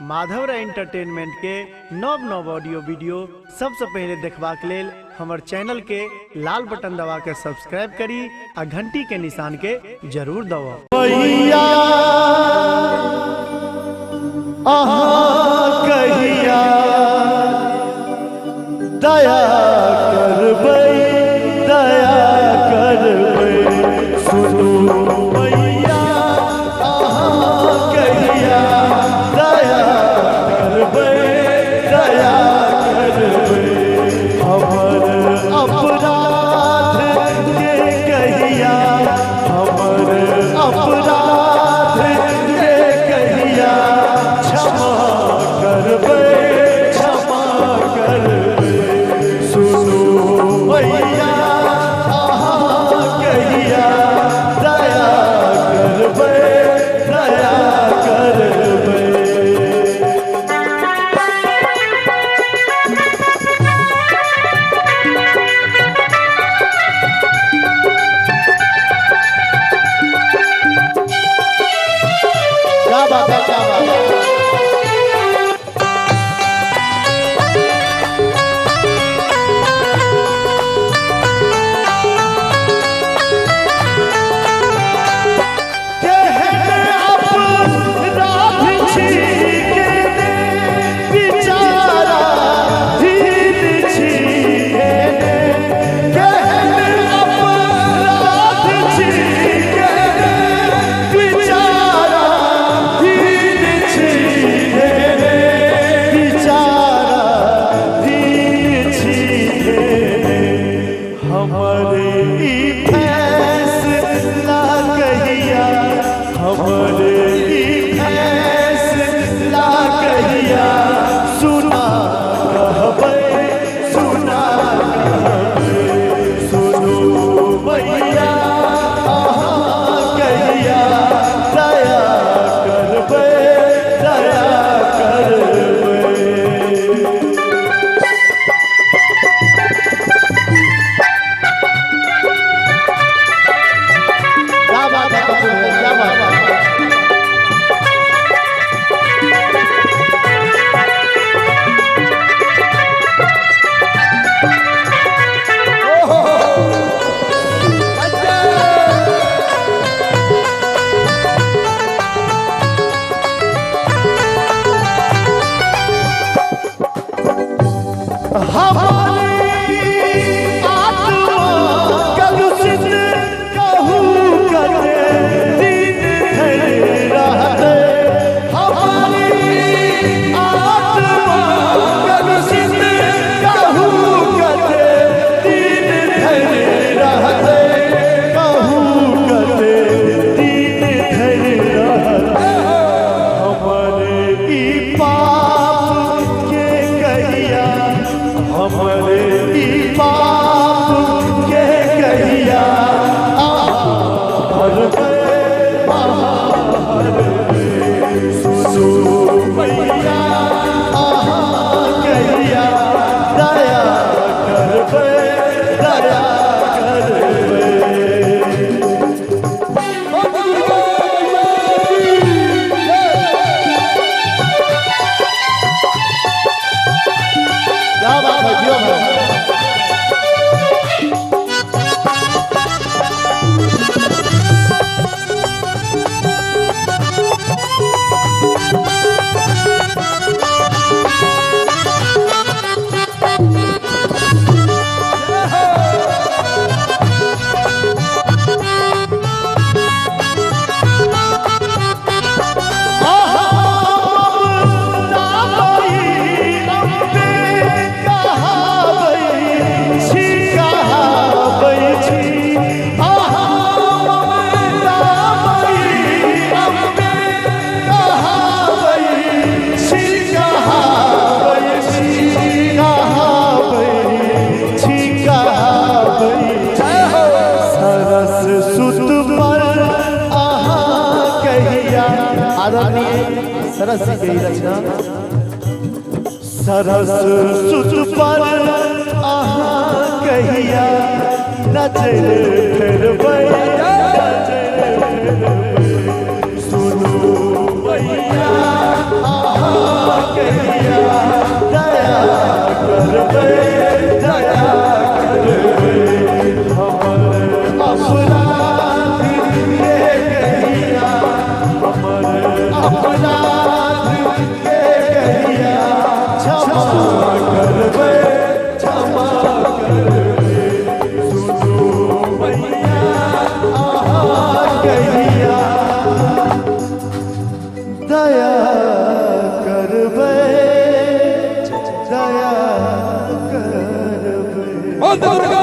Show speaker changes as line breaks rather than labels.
माधवरा entertainment के नव नव ऑडियो वीडियो सबसे पहले देखबाक लेल हमर चैनल के लाल बटन दबा के सब्सक्राइब करी आ घंटी के निशान के जरूर दबाओ।
भैया अहाँ कहिया दया करबै सुनू भैया अहाँ कहिया दया करबै हमर अपराध के कहिया हमर अपराध के कहिया क्षमा करबै सुनू भैया अहाँ कहिया दया करबै क्या बात है, क्या बात है। सरस की रचना सरस सुत पर अहाँ कहिया नजर फेरबै सुनू भैया अहाँ
बोल दुर्गा